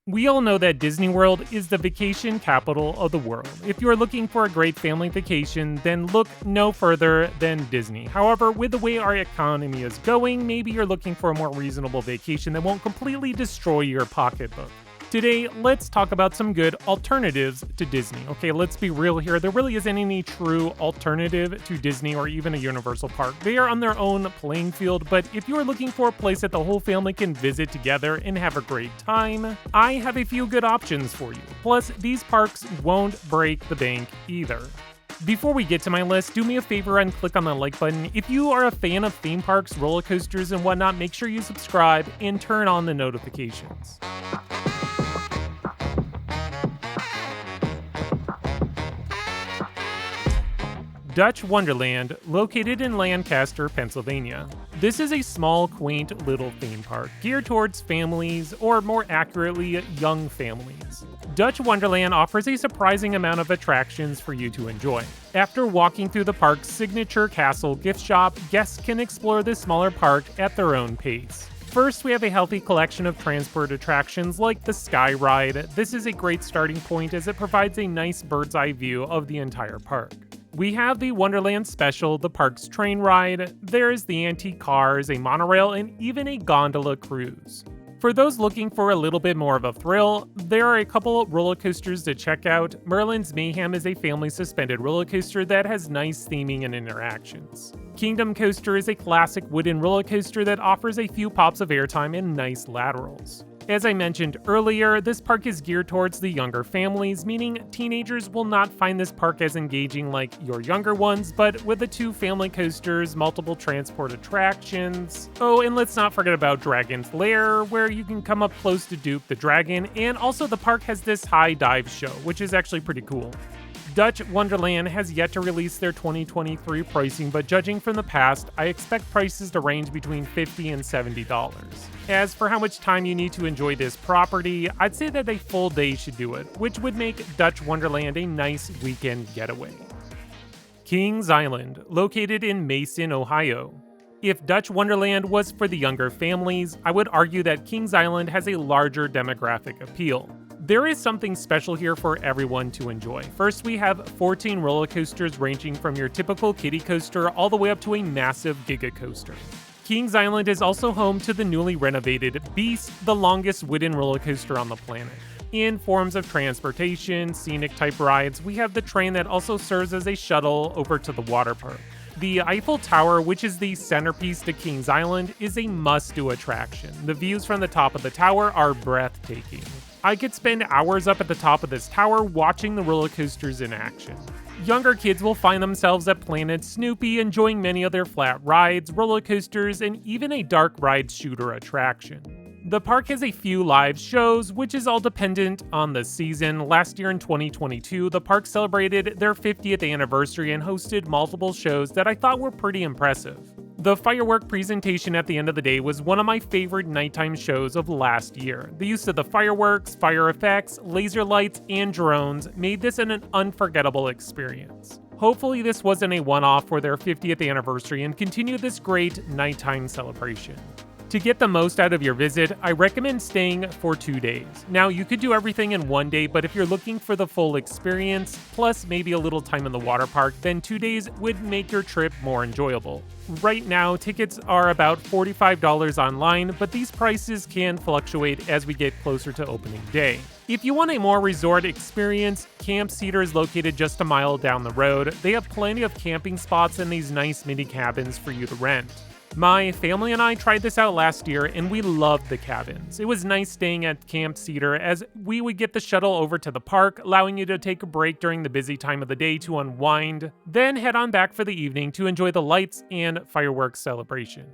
We all know that Disney World is the vacation capital of the world. If you are looking for a great family vacation, then look no further than Disney. However, with the way our economy is going, maybe you're looking for a more reasonable vacation that won't completely destroy your pocketbook. Today, let's talk about some good alternatives to Disney. Okay, let's be real here. There really isn't any true alternative to Disney or even a Universal Park. They are on their own playing field, but if you are looking for a place that the whole family can visit together and have a great time, I have a few good options for you. Plus, these parks won't break the bank either. Before we get to my list, do me a favor and click on the like button. If you are a fan of theme parks, roller coasters, and whatnot, make sure you subscribe and turn on the notifications. Dutch Wonderland, located in Lancaster, Pennsylvania. This is a small, quaint little theme park geared towards families, or more accurately, young families. Dutch Wonderland offers a surprising amount of attractions for you to enjoy. After walking through the park's signature castle gift shop, guests can explore this smaller park at their own pace. First, we have a healthy collection of transport attractions like the Sky Ride. This is a great starting point as it provides a nice bird's eye view of the entire park. We have the Wonderland Special, the park's train ride, there's the antique cars, a monorail, and even a gondola cruise. For those looking for a little bit more of a thrill, there are a couple roller coasters to check out. Merlin's Mayhem is a family suspended roller coaster that has nice theming and interactions. Kingdom Coaster is a classic wooden roller coaster that offers a few pops of airtime and nice laterals. As I mentioned earlier, this park is geared towards the younger families, meaning teenagers will not find this park as engaging like your younger ones, but with the two family coasters, multiple transport attractions. Oh, and let's not forget about Dragon's Lair, where you can come up close to Duke the Dragon, and also the park has this high dive show, which is actually pretty cool. Dutch Wonderland has yet to release their 2023 pricing, but judging from the past, I expect prices to range between $50 and $70. As for how much time you need to enjoy this property, I'd say that a full day should do it, which would make Dutch Wonderland a nice weekend getaway. Kings Island, located in Mason, Ohio. If Dutch Wonderland was for the younger families, I would argue that Kings Island has a larger demographic appeal. There is something special here for everyone to enjoy. First, we have 14 roller coasters ranging from your typical kiddie coaster all the way up to a massive giga coaster. Kings Island is also home to the newly renovated Beast, the longest wooden roller coaster on the planet. In forms of transportation, scenic type rides, we have the train that also serves as a shuttle over to the water park. The Eiffel Tower, which is the centerpiece to Kings Island, is a must-do attraction. The views from the top of the tower are breathtaking. I could spend hours up at the top of this tower watching the roller coasters in action. Younger kids will find themselves at Planet Snoopy enjoying many of their flat rides, roller coasters, and even a dark ride shooter attraction. The park has a few live shows, which is all dependent on the season. Last year in 2022, the park celebrated their 50th anniversary and hosted multiple shows that I thought were pretty impressive. The firework presentation at the end of the day was one of my favorite nighttime shows of last year. The use of the fireworks, fire effects, laser lights, and drones made this an unforgettable experience. Hopefully this wasn't a one-off for their 50th anniversary and continue this great nighttime celebration. To get the most out of your visit, I recommend staying for 2 days. Now, you could do everything in one day, but if you're looking for the full experience, plus maybe a little time in the water park, then 2 days would make your trip more enjoyable. Right now, tickets are about $45 online, but these prices can fluctuate as we get closer to opening day. If you want a more resort experience, Camp Cedar is located just a mile down the road. They have plenty of camping spots and these nice mini cabins for you to rent. My family and I tried this out last year and we loved the cabins. It was nice staying at Camp Cedar as we would get the shuttle over to the park, allowing you to take a break during the busy time of the day to unwind, then head on back for the evening to enjoy the lights and fireworks celebration.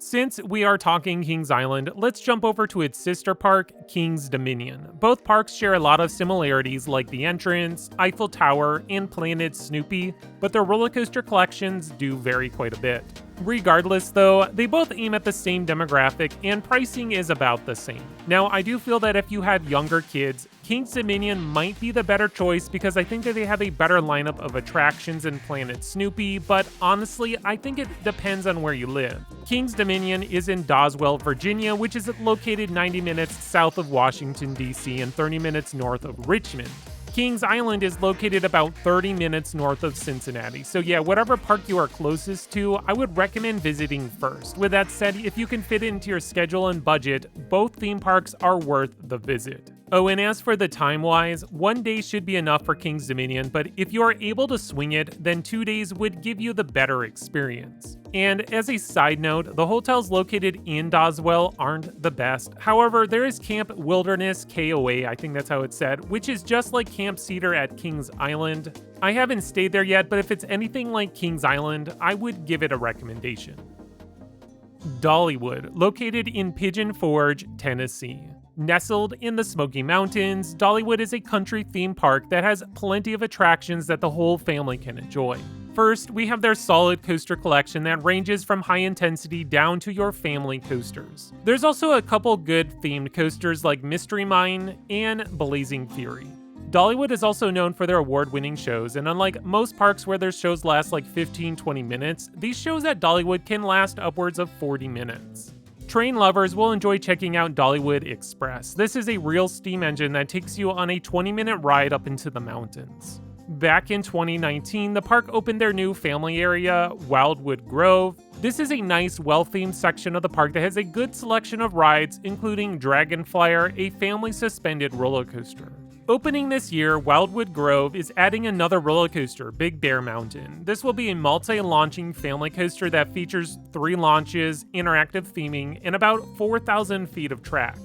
Since we are talking Kings Island, let's jump over to its sister park, Kings Dominion. Both parks share a lot of similarities like the entrance, Eiffel Tower, and Planet Snoopy, but their roller coaster collections do vary quite a bit. Regardless though, they both aim at the same demographic and pricing is about the same. Now, I do feel that if you have younger kids, King's Dominion might be the better choice because I think that they have a better lineup of attractions in Planet Snoopy, but honestly, I think it depends on where you live. King's Dominion is in Doswell, Virginia, which is located 90 minutes south of Washington, D.C. and 30 minutes north of Richmond. Kings Island is located about 30 minutes north of Cincinnati. So yeah, whatever park you are closest to, I would recommend visiting first. With that said, if you can fit it into your schedule and budget, both theme parks are worth the visit. Oh, and as for the time-wise, 1 day should be enough for King's Dominion, but if you are able to swing it, then 2 days would give you the better experience. And as a side note, the hotels located in Doswell aren't the best. However, there is Camp Wilderness KOA, I think that's how it's said, which is just like Camp Cedar at Kings Island. I haven't stayed there yet, but if it's anything like Kings Island, I would give it a recommendation. Dollywood, located in Pigeon Forge, Tennessee. Nestled in the Smoky Mountains, Dollywood is a country theme park that has plenty of attractions that the whole family can enjoy. First, we have their solid coaster collection that ranges from high intensity down to your family coasters. There's also a couple good themed coasters like Mystery Mine and Blazing Fury. Dollywood is also known for their award-winning shows, and unlike most parks where their shows last like 15-20 minutes, these shows at Dollywood can last upwards of 40 minutes. Train lovers will enjoy checking out Dollywood Express. This is a real steam engine that takes you on a 20-minute ride up into the mountains. Back in 2019, the park opened their new family area, Wildwood Grove. This is a nice, well-themed section of the park that has a good selection of rides, including Dragon Flyer, a family-suspended roller coaster. Opening this year, Wildwood Grove is adding another roller coaster, Big Bear Mountain. This will be a multi-launching family coaster that features 3 launches, interactive theming, and about 4,000 feet of track.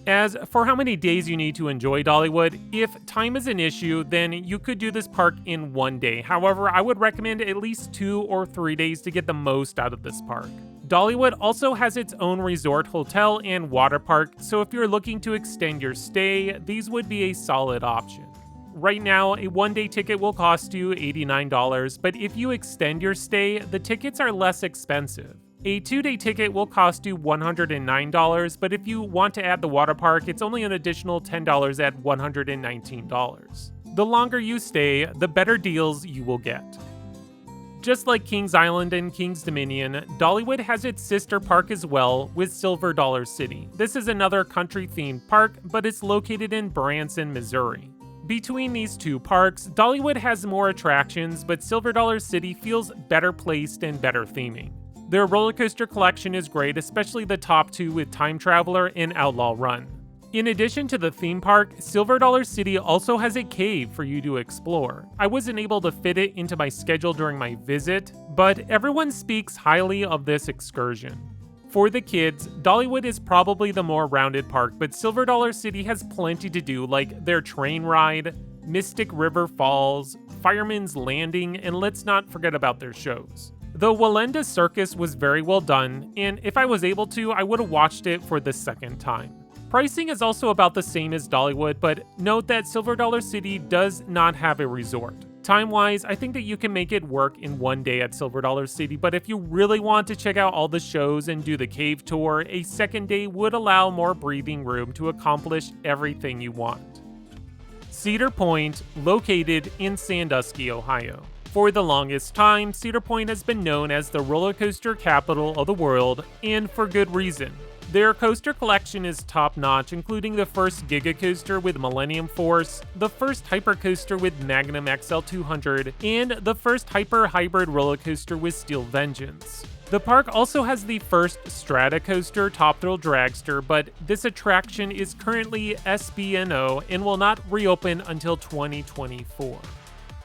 As for how many days you need to enjoy Dollywood, if time is an issue, then you could do this park in 1 day. However, I would recommend at least 2 or 3 days to get the most out of this park. Dollywood also has its own resort hotel and water park, so if you're looking to extend your stay, these would be a solid option. Right now, a 1-day ticket will cost you $89, but if you extend your stay, the tickets are less expensive. A 2-day ticket will cost you $109, but if you want to add the water park, it's only an additional $10 at $119. The longer you stay, the better deals you will get. Just like Kings Island and Kings Dominion, Dollywood has its sister park as well with Silver Dollar City. This is another country-themed park, but it's located in Branson, Missouri. Between these two parks, Dollywood has more attractions, but Silver Dollar City feels better placed and better theming. Their roller coaster collection is great, especially the top 2 with Time Traveler and Outlaw Run. In addition to the theme park, Silver Dollar City also has a cave for you to explore. I wasn't able to fit it into my schedule during my visit, but everyone speaks highly of this excursion. For the kids, Dollywood is probably the more rounded park, but Silver Dollar City has plenty to do, like their train ride, Mystic River Falls, Fireman's Landing, and let's not forget about their shows. The Wallenda Circus was very well done, and if I was able to, I would have watched it for the second time. Pricing is also about the same as Dollywood, but note that Silver Dollar City does not have a resort. Time-wise, I think that you can make it work in 1 day at Silver Dollar City, but if you really want to check out all the shows and do the cave tour, a second day would allow more breathing room to accomplish everything you want. Cedar Point, located in Sandusky, Ohio. For the longest time, Cedar Point has been known as the roller coaster capital of the world, and for good reason. Their coaster collection is top-notch, including the first Giga Coaster with Millennium Force, the first Hyper Coaster with Magnum XL 200, and the first Hyper Hybrid roller coaster with Steel Vengeance. The park also has the first Strata Coaster Top Thrill Dragster, but this attraction is currently SBNO and will not reopen until 2024.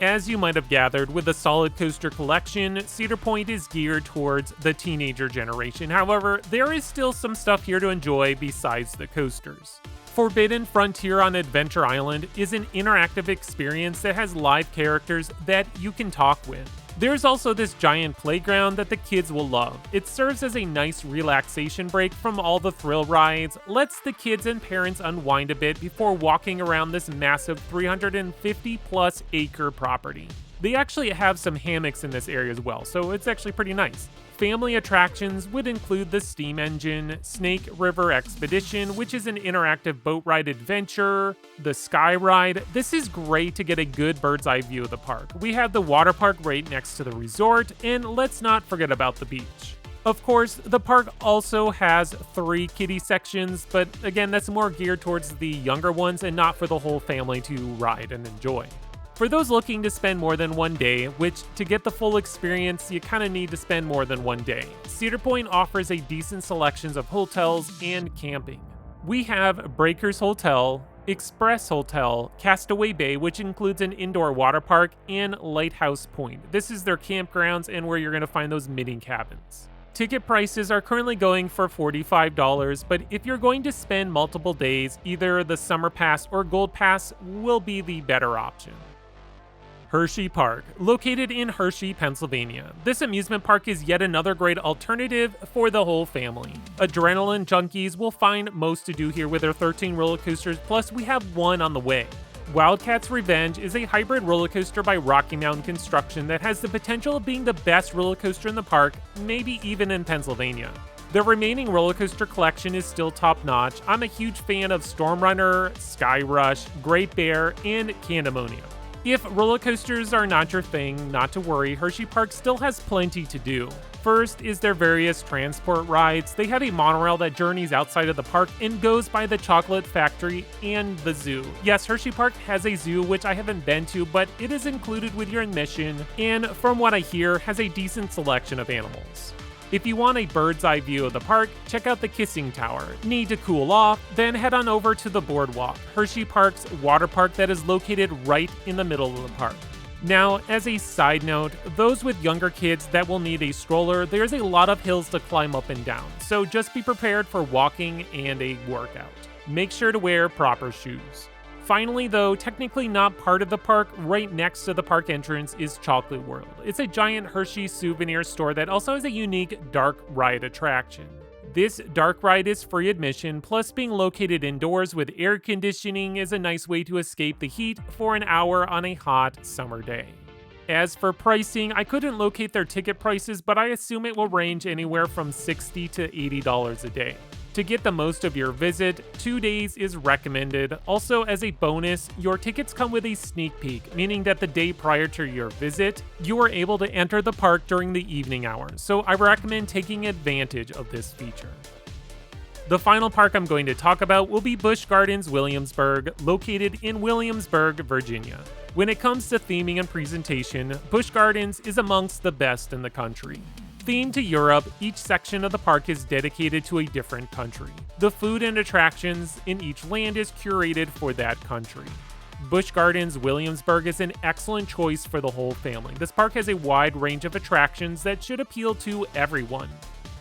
As you might have gathered, with a solid coaster collection, Cedar Point is geared towards the teenager generation. However, there is still some stuff here to enjoy besides the coasters. Forbidden Frontier on Adventure Island is an interactive experience that has live characters that you can talk with. There's also this giant playground that the kids will love. It serves as a nice relaxation break from all the thrill rides, lets the kids and parents unwind a bit before walking around this massive 350+ acre property. They actually have some hammocks in this area as well, so it's actually pretty nice. Family attractions would include the Steam Engine, Snake River Expedition, which is an interactive boat ride adventure, the Sky Ride. This is great to get a good bird's eye view of the park. We have the water park right next to the resort, and let's not forget about the beach. Of course, the park also has 3 kiddie sections, but again, that's more geared towards the younger ones and not for the whole family to ride and enjoy. For those looking to spend more than one day, which to get the full experience, you kind of need to spend more than one day, Cedar Point offers a decent selection of hotels and camping. We have Breakers Hotel, Express Hotel, Castaway Bay, which includes an indoor water park, and Lighthouse Point. This is their campgrounds and where you're going to find those mini cabins. Ticket prices are currently going for $45, but if you're going to spend multiple days, either the Summer Pass or Gold Pass will be the better option. Hersheypark, located in Hershey, Pennsylvania. This amusement park is yet another great alternative for the whole family. Adrenaline junkies will find most to do here with their 13 roller coasters, plus we have one on the way. Wildcat's Revenge is a hybrid roller coaster by Rocky Mountain Construction that has the potential of being the best roller coaster in the park, maybe even in Pennsylvania. The remaining roller coaster collection is still top-notch. I'm a huge fan of Storm Runner, Sky Rush, Great Bear, and Candemonia. If roller coasters are not your thing, not to worry, Hersheypark still has plenty to do. First is their various transport rides. They have a monorail that journeys outside of the park and goes by the chocolate factory and the zoo. Yes, Hersheypark has a zoo, which I haven't been to, but it is included with your admission, and from what I hear, has a decent selection of animals. If you want a bird's eye view of the park, check out the Kissing Tower. Need to cool off? Then head on over to the Boardwalk, Hersheypark's water park that is located right in the middle of the park. Now, as a side note, those with younger kids that will need a stroller, there's a lot of hills to climb up and down, so just be prepared for walking and a workout. Make sure to wear proper shoes. Finally, though, technically not part of the park, right next to the park entrance is Chocolate World. It's a giant Hershey souvenir store that also has a unique dark ride attraction. This dark ride is free admission, plus being located indoors with air conditioning is a nice way to escape the heat for an hour on a hot summer day. As for pricing, I couldn't locate their ticket prices, but I assume it will range anywhere from $60 to $80 a day. To get the most of your visit, 2 days is recommended. Also, as a bonus, your tickets come with a sneak peek, meaning that the day prior to your visit, you are able to enter the park during the evening hours, so I recommend taking advantage of this feature. The final park I'm going to talk about will be Busch Gardens Williamsburg, located in Williamsburg, Virginia. When it comes to theming and presentation, Busch Gardens is amongst the best in the country. Themed to Europe, each section of the park is dedicated to a different country. The food and attractions in each land is curated for that country. Busch Gardens Williamsburg is an excellent choice for the whole family. This park has a wide range of attractions that should appeal to everyone.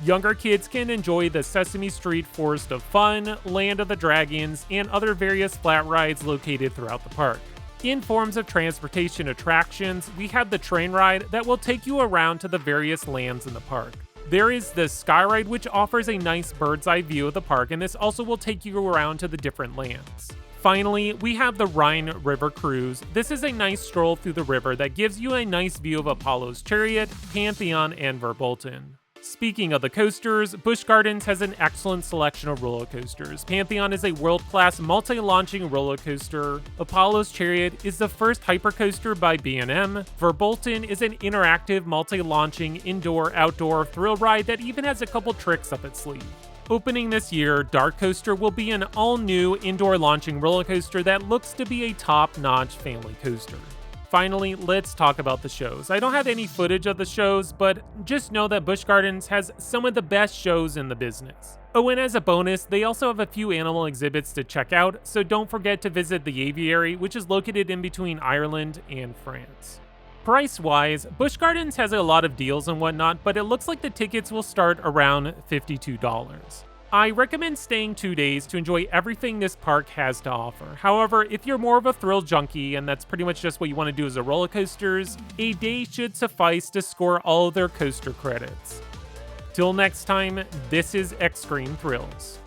Younger kids can enjoy the Sesame Street Forest of Fun, Land of the Dragons, and other various flat rides located throughout the park. In forms of transportation attractions, we have the train ride that will take you around to the various lands in the park. There is the Sky Ride, which offers a nice bird's eye view of the park, and this also will take you around to the different lands. Finally, we have the Rhine River Cruise. This is a nice stroll through the river that gives you a nice view of Apollo's Chariot, Pantheon, and Verbolten. Speaking of the coasters, Busch Gardens has an excellent selection of roller coasters. Pantheon is a world-class multi-launching roller coaster. Apollo's Chariot is the first hypercoaster by B&M. Verbolten is an interactive multi-launching indoor-outdoor thrill ride that even has a couple tricks up its sleeve. Opening this year, Dark Coaster will be an all-new indoor launching roller coaster that looks to be a top-notch family coaster. Finally, let's talk about the shows. I don't have any footage of the shows, but just know that Busch Gardens has some of the best shows in the business. Oh, and as a bonus, they also have a few animal exhibits to check out, so don't forget to visit the aviary, which is located in between Ireland and France. Price-wise, Busch Gardens has a lot of deals and whatnot, but it looks like the tickets will start around $52. I recommend staying 2 days to enjoy everything this park has to offer. However, if you're more of a thrill junkie and that's pretty much just what you want to do as a roller coasters, a day should suffice to score all of their coaster credits. Till next time, this is Extreme Thrills.